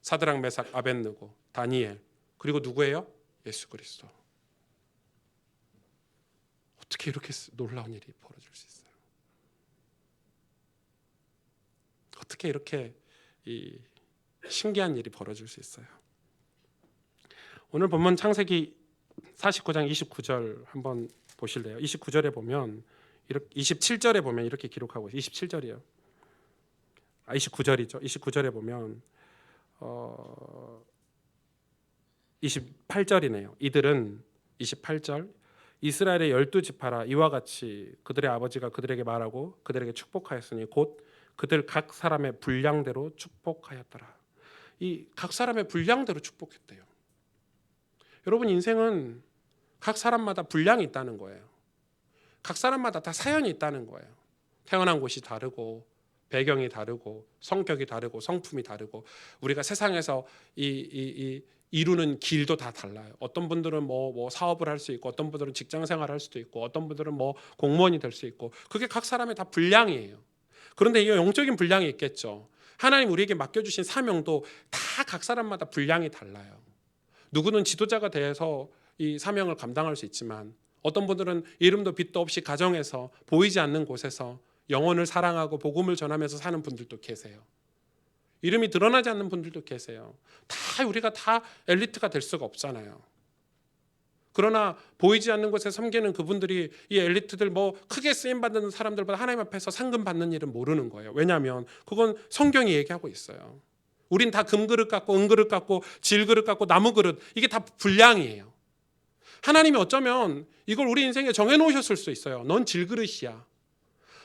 사드락, 메삭, 아벳느고, 다니엘 그리고 누구예요? 예수 그리스도. 어떻게 이렇게 놀라운 일이 벌어질 수 있어요? 어떻게 이렇게 이 신기한 일이 벌어질 수 있어요? 오늘 본문 창세기 49장 29절 한번 보실래요? 29절에 보면 27절에 보면 이렇게 기록하고 있어요. 27절이요. 29절이죠. 29절에 보면 28절이네요. 이들은 28절 이스라엘의 12지파라 이와 같이 그들의 아버지가 그들에게 말하고 그들에게 축복하였으니 곧 그들 각 사람의 분량대로 축복하였더라. 이 각 사람의 분량대로 축복했대요. 여러분 인생은 각 사람마다 분량이 있다는 거예요. 각 사람마다 다 사연이 있다는 거예요. 태어난 곳이 다르고 배경이 다르고 성격이 다르고 성품이 다르고 우리가 세상에서 이루는 길도 다 달라요. 어떤 분들은 뭐 사업을 할 수 있고 어떤 분들은 직장 생활을 할 수도 있고 어떤 분들은 뭐 공무원이 될 수 있고 그게 각 사람의 다 분량이에요. 그런데 이 영적인 분량이 있겠죠. 하나님 우리에게 맡겨주신 사명도 다 각 사람마다 분량이 달라요. 누구는 지도자가 돼서 이 사명을 감당할 수 있지만 어떤 분들은 이름도 빛도 없이 가정에서 보이지 않는 곳에서 영혼을 사랑하고 복음을 전하면서 사는 분들도 계세요. 이름이 드러나지 않는 분들도 계세요. 다 우리가 다 엘리트가 될 수가 없잖아요. 그러나 보이지 않는 곳에 섬기는 그분들이 이 엘리트들 뭐 크게 쓰임받는 사람들보다 하나님 앞에서 상금 받는 일은 모르는 거예요. 왜냐하면 그건 성경이 얘기하고 있어요. 우린 다 금그릇 갖고 은그릇 갖고 질그릇 갖고 나무그릇 이게 다 분량이에요. 하나님이 어쩌면 이걸 우리 인생에 정해놓으셨을 수 있어요. 넌 질그릇이야.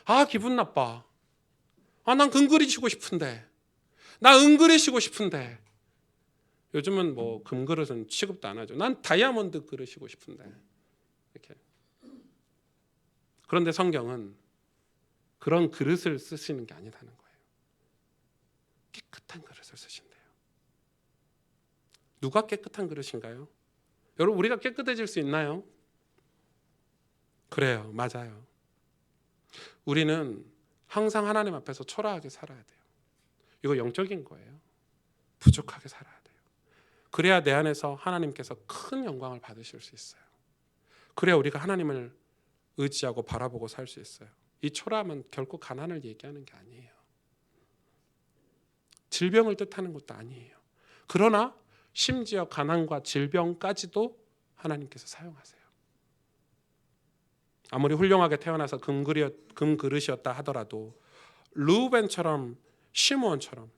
아 기분 나빠. 아 난 금그릇이고 싶은데. 나 은그릇이고 싶은데. 요즘은 뭐 금그릇은 취급도 안 하죠. 난 다이아몬드 그릇이고 싶은데. 이렇게. 그런데 성경은 그런 그릇을 쓰시는 게 아니라는 거예요. 깨끗한 그릇을 쓰신대요. 누가 깨끗한 그릇인가요? 여러분 우리가 깨끗해질 수 있나요? 그래요. 맞아요. 우리는 항상 하나님 앞에서 초라하게 살아야 돼요. 이거 영적인 거예요. 부족하게 살아야 돼요. 그래야 내 안에서 하나님께서 큰 영광을 받으실 수 있어요. 그래야 우리가 하나님을 의지하고 바라보고 살 수 있어요. 이 초라함은 결코 가난을 얘기하는 게 아니에요. 질병을 뜻하는 것도 아니에요. 그러나 심지어 가난과 질병까지도 하나님께서 사용하세요. 아무리 훌륭하게 태어나서 금그릇이었다 하더라도 르우벤처럼 시므온처럼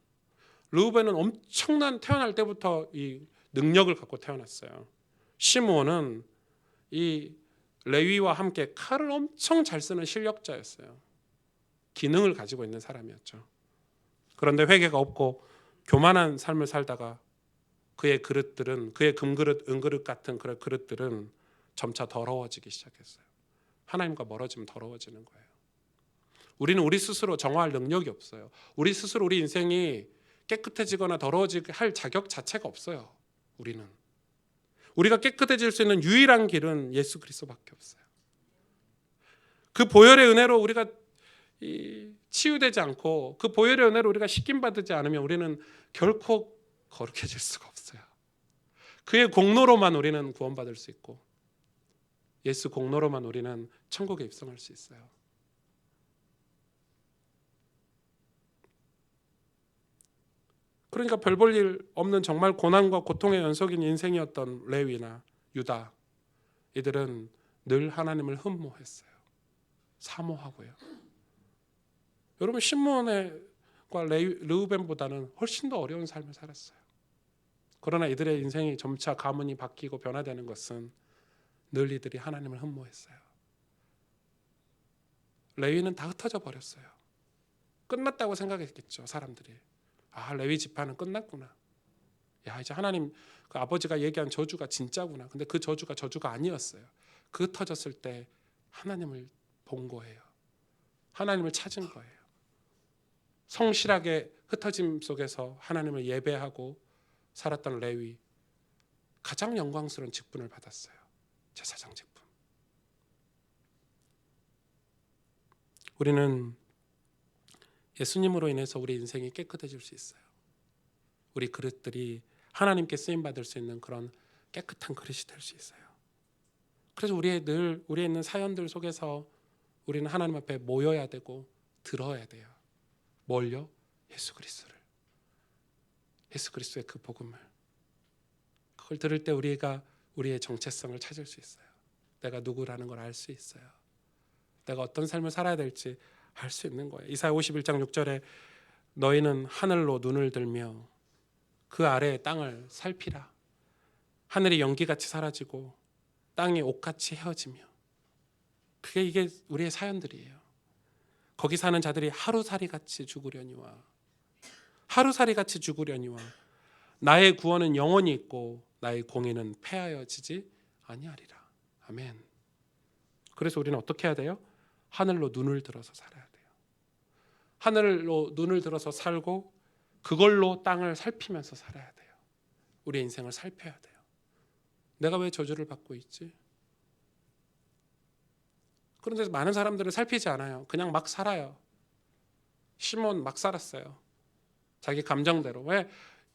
르우벤은 엄청난 태어날 때부터 이 능력을 갖고 태어났어요. 시므온은 이 레위와 함께 칼을 엄청 잘 쓰는 실력자였어요. 기능을 가지고 있는 사람이었죠. 그런데 회개가 없고 교만한 삶을 살다가 그의 그릇들은 그의 금그릇, 은그릇 같은 그런 그릇들은 점차 더러워지기 시작했어요. 하나님과 멀어지면 더러워지는 거예요. 우리는 우리 스스로 정화할 능력이 없어요. 우리 스스로 우리 인생이 깨끗해지거나 더러워지게 할 자격 자체가 없어요. 우리가 깨끗해질 수 있는 유일한 길은 예수 그리스도밖에 없어요. 그 보혈의 은혜로 우리가 치유되지 않고 그 보혈의 은혜로 우리가 씻김받지 않으면 우리는 결코 거룩해질 수가 없어요. 그의 공로로만 우리는 구원받을 수 있고 예수 공로로만 우리는 천국에 입성할 수 있어요. 그러니까 별 볼 일 없는 정말 고난과 고통의 연속인 인생이었던 레위나 유다, 이들은 늘 하나님을 흠모했어요. 사모하고요. 여러분 시므온과 르우벤보다는 훨씬 더 어려운 삶을 살았어요. 그러나 이들의 인생이 점차 가문이 바뀌고 변화되는 것은 늘 이들이 하나님을 흠모했어요. 레위는 다 흩어져 버렸어요. 끝났다고 생각했겠죠, 사람들이. 아, 레위 지파는 끝났구나. 야, 이제 하나님 그 아버지가 얘기한 저주가 진짜구나. 근데 그 저주가 아니었어요. 그 흩어졌을 때 하나님을 본 거예요. 하나님을 찾은 거예요. 성실하게 흩어짐 속에서 하나님을 예배하고 살았던 레위, 가장 영광스러운 직분을 받았어요. 제사장 직분. 우리는 예수님으로 인해서 우리 인생이 깨끗해질 수 있어요. 우리 그릇들이 하나님께 쓰임 받을 수 있는 그런 깨끗한 그릇이 될 수 있어요. 그래서 우리의 있는 사연들 속에서 우리는 하나님 앞에 모여야 되고 들어야 돼요. 뭘요? 예수 그리스도를. 예수 그리스도의 그 복음을. 그걸 들을 때 우리가 우리의 정체성을 찾을 수 있어요. 내가 누구라는 걸 알 수 있어요. 내가 어떤 삶을 살아야 될지 알 수 있는 거예요. 이사야 51장 6절에 너희는 하늘로 눈을 들며 그 아래의 땅을 살피라. 하늘이 연기같이 사라지고 땅이 옥같이 헤어지며. 이게 우리의 사연들이에요. 거기 사는 자들이 하루살이같이 죽으려니와 나의 구원은 영원히 있고 나의 공의는 패하여지지 아니하리라. 아멘. 그래서 우리는 어떻게 해야 돼요? 하늘로 눈을 들어서 살아야 돼요. 하늘로 눈을 들어서 살고 그걸로 땅을 살피면서 살아야 돼요. 우리의 인생을 살펴야 돼요. 내가 왜 저주를 받고 있지? 그런데 많은 사람들은 살피지 않아요. 그냥 막 살아요. 시몬 막 살았어요. 자기 감정대로. 왜?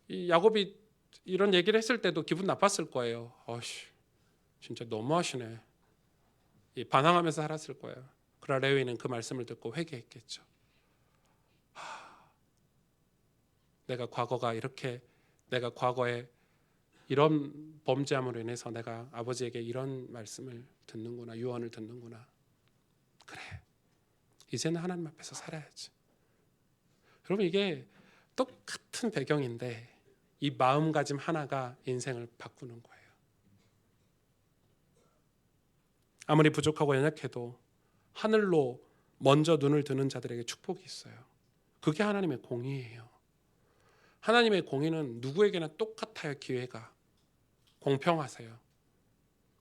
이 야곱이 이런 얘기를 했을 때도 기분 나빴을 거예요. 어씨, 진짜 너무하시네. 반항하면서 살았을 거예요. 그러나 레위는 그 말씀을 듣고 회개했겠죠. 내가 과거에 이런 범죄함으로 인해서 내가 아버지에게 이런 말씀을 듣는구나, 유언을 듣는구나. 그래, 이제는 하나님 앞에서 살아야지. 여러분, 이게 똑같은 배경인데 이 마음가짐 하나가 인생을 바꾸는 거예요. 아무리 부족하고 연약해도 하늘로 먼저 눈을 드는 자들에게 축복이 있어요. 그게 하나님의 공의예요. 하나님의 공의는 누구에게나 똑같아요. 기회가 공평하세요.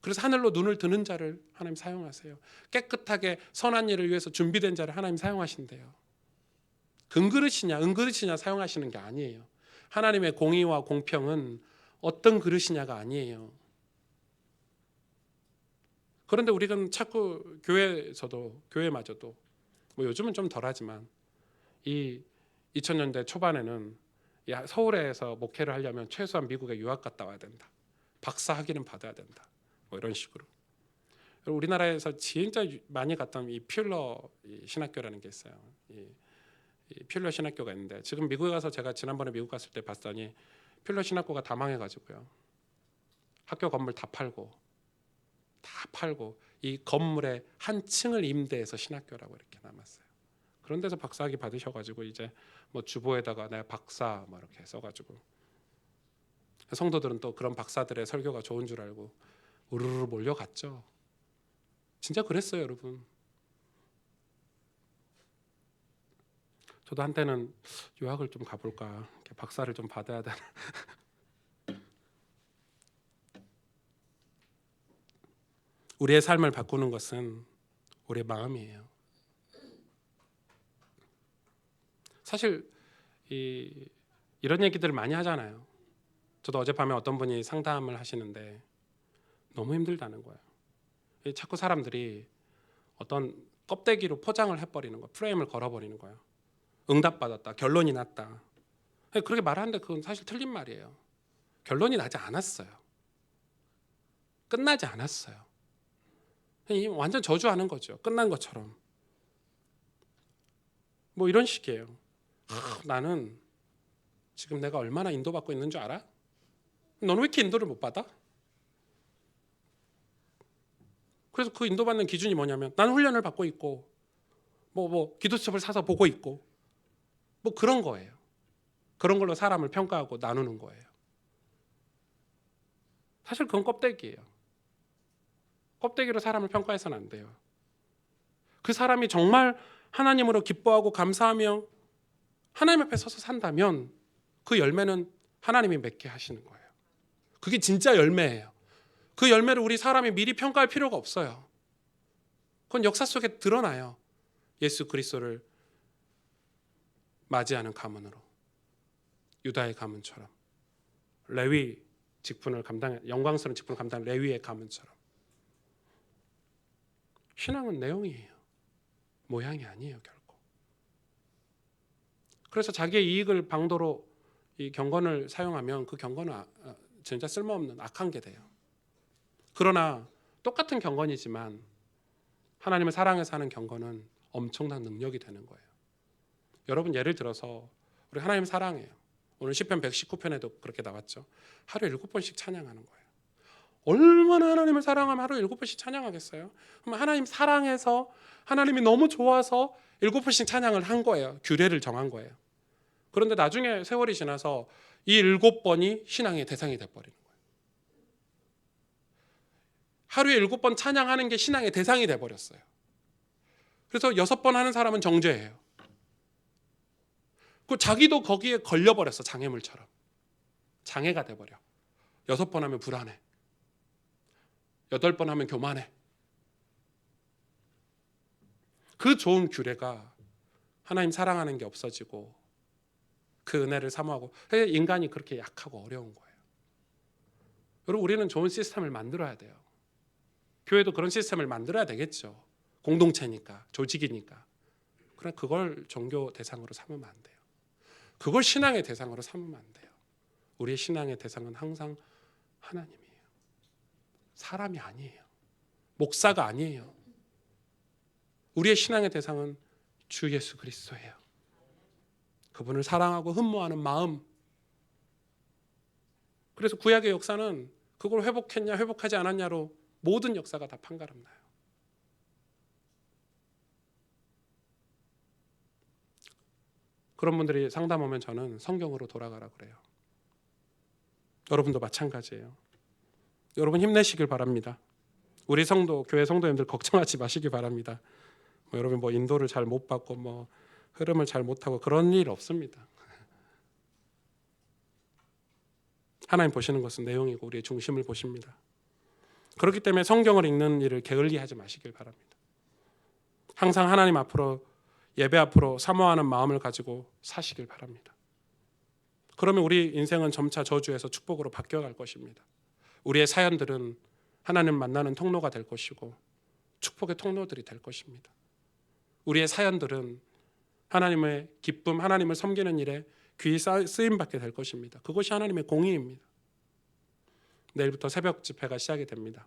그래서 하늘로 눈을 드는 자를 하나님 사용하세요. 깨끗하게 선한 일을 위해서 준비된 자를 하나님 사용하신대요. 금그릇이냐 은그릇이냐 사용하시는 게 아니에요. 하나님의 공의와 공평은 어떤 그릇이냐가 아니에요. 그런데 우리는 자꾸 교회마저도 뭐 요즘은 좀 덜하지만 이 2000년대 초반에는 서울에서 목회를 하려면 최소한 미국에 유학 갔다 와야 된다. 박사 학위는 받아야 된다. 뭐 이런 식으로. 우리나라에서 진짜 많이 갔던 이 퓰러 신학교라는 게 있어요. 이 퓰러 신학교가 있는데 지금 미국에 가서 제가 지난번에 미국 갔을 때 봤더니 퓰러 신학교가 다 망해가지고요. 학교 건물 다 팔고 이 건물의 한 층을 임대해서 신학교라고 이렇게 남았어요. 그런 데서 박사학위 받으셔가지고 이제 뭐 주보에다가 내가 박사 뭐 이렇게 써가지고 성도들은 또 그런 박사들의 설교가 좋은 줄 알고 우르르 몰려갔죠. 진짜 그랬어요, 여러분. 저도 한때는 유학을 좀 가볼까, 박사를 좀 받아야 되나. 우리의 삶을 바꾸는 것은 우리의 마음이에요. 사실 이런 얘기들을 많이 하잖아요. 저도 어젯밤에 어떤 분이 상담을 하시는데 너무 힘들다는 거예요. 자꾸 사람들이 어떤 껍데기로 포장을 해버리는 거예요. 프레임을 걸어버리는 거예요. 응답받았다, 결론이 났다. 그렇게 말하는데 그건 사실 틀린 말이에요. 결론이 나지 않았어요. 끝나지 않았어요. 완전 저주하는 거죠. 끝난 것처럼. 뭐 이런 식이에요. 나는 지금 내가 얼마나 인도받고 있는 줄 알아? 너는 왜 이렇게 인도를 못 받아? 그래서 그 인도받는 기준이 뭐냐면 나는 훈련을 받고 있고 뭐 기도 수첩을 사서 보고 있고 뭐 그런 거예요. 그런 걸로 사람을 평가하고 나누는 거예요. 사실 그건 껍데기예요. 껍데기로 사람을 평가해서는 안 돼요. 그 사람이 정말 하나님으로 기뻐하고 감사하며 하나님 앞에 서서 산다면 그 열매는 하나님이 맺게 하시는 거예요. 그게 진짜 열매예요. 그 열매를 우리 사람이 미리 평가할 필요가 없어요. 그건 역사 속에 드러나요. 예수 그리스도를 맞이하는 가문으로, 유다의 가문처럼, 레위 직분을 영광스러운 직분을 감당한 레위의 가문처럼. 신앙은 내용이에요. 모양이 아니에요, 결코. 그래서 자기의 이익을 방도로 이 경건을 사용하면 그 경건은 진짜 쓸모없는 악한 게 돼요. 그러나 똑같은 경건이지만 하나님을 사랑해서 하는 경건은 엄청난 능력이 되는 거예요. 여러분, 예를 들어서 우리 하나님 사랑해요. 오늘 시편 119편에도 그렇게 나왔죠. 하루에 7번씩 찬양하는 거예요. 얼마나 하나님을 사랑하면 하루에 7번씩 찬양하겠어요? 그럼 하나님 사랑해서 하나님이 너무 좋아서 7번씩 찬양을 한 거예요. 규례를 정한 거예요. 그런데 나중에 세월이 지나서 이 7번이 신앙의 대상이 돼버리는 거예요. 하루에 7번 찬양하는 게 신앙의 대상이 돼버렸어요. 그래서 6번 하는 사람은 정죄예요. 그 자기도 거기에 걸려버렸어. 장애물처럼. 장애가 돼버려. 6번 하면 불안해. 8번 하면 교만해. 그 좋은 규례가 하나님 사랑하는 게 없어지고 그 은혜를 사모하고, 인간이 그렇게 약하고 어려운 거예요. 여러분, 우리는 좋은 시스템을 만들어야 돼요. 교회도 그런 시스템을 만들어야 되겠죠. 공동체니까, 조직이니까. 그러나 그걸 종교 대상으로 삼으면 안 돼요. 그걸 신앙의 대상으로 삼으면 안 돼요. 우리의 신앙의 대상은 항상 하나님이에요. 사람이 아니에요. 목사가 아니에요. 우리의 신앙의 대상은 주 예수 그리스도예요. 그분을 사랑하고 흠모하는 마음. 그래서 구약의 역사는 그걸 회복했냐 회복하지 않았냐로 모든 역사가 다 판가름나요. 그런 분들이 상담 오면 저는 성경으로 돌아가라 그래요. 여러분도 마찬가지예요. 여러분 힘내시길 바랍니다. 우리 성도, 교회 성도님들 걱정하지 마시기 바랍니다. 여러분 인도를 잘 못 받고 흐름을 잘 못하고 그런 일 없습니다. 하나님 보시는 것은 내용이고 우리의 중심을 보십니다. 그렇기 때문에 성경을 읽는 일을 게을리하지 마시길 바랍니다. 항상 하나님 앞으로, 예배 앞으로 사모하는 마음을 가지고 사시길 바랍니다. 그러면 우리 인생은 점차 저주에서 축복으로 바뀌어갈 것입니다. 우리의 사연들은 하나님 만나는 통로가 될 것이고 축복의 통로들이 될 것입니다. 우리의 사연들은 하나님의 기쁨, 하나님을 섬기는 일에 귀히 쓰임받게 될 것입니다. 그것이 하나님의 공의입니다. 내일부터 새벽 집회가 시작이 됩니다.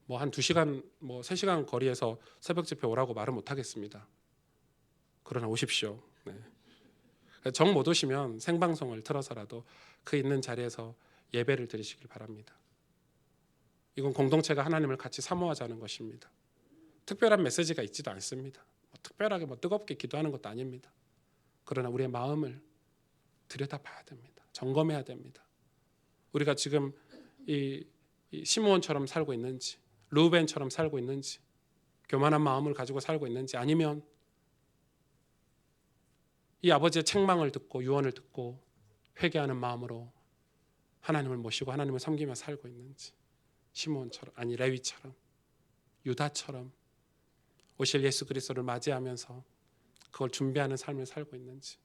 한 2시간, 3시간 거리에서 새벽 집회 오라고 말은 못하겠습니다. 그러나 오십시오. 네. 정 못 오시면 생방송을 틀어서라도 그 있는 자리에서 예배를 드리시길 바랍니다. 이건 공동체가 하나님을 같이 사모하자는 것입니다. 특별한 메시지가 있지도 않습니다. 특별하게 뜨겁게 기도하는 것도 아닙니다. 그러나 우리의 마음을 들여다봐야 됩니다. 점검해야 됩니다. 우리가 지금 이 시므온처럼 살고 있는지, 르우벤처럼 살고 있는지, 교만한 마음을 가지고 살고 있는지, 아니면 이 아버지의 책망을 듣고 유언을 듣고 회개하는 마음으로 하나님을 모시고 하나님을 섬기며 살고 있는지, 시므온처럼, 아니 레위처럼, 유다처럼 오실 예수 그리스도를 맞이하면서 그걸 준비하는 삶을 살고 있는지,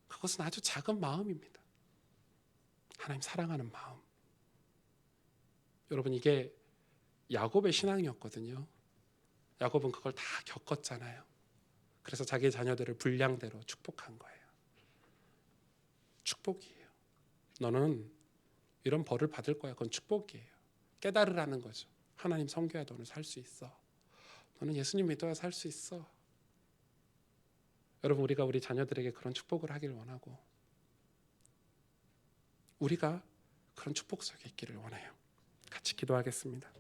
그것은 아주 작은 마음입니다. 하나님 사랑하는 마음. 여러분, 이게 야곱의 신앙이었거든요. 야곱은 그걸 다 겪었잖아요. 그래서 자기 자녀들을 분량대로 축복한 거예요. 축복이에요. 너는 이런 벌을 받을 거야. 그건 축복이에요. 깨달으라는 거죠. 하나님 섬겨야 너는 살 수 있어. 너는 예수님 믿어야 살 수 있어. 여러분, 우리가 우리 자녀들에게 그런 축복을 하길 원하고 우리가 그런 축복 속에 있기를 원해요. 같이 기도하겠습니다.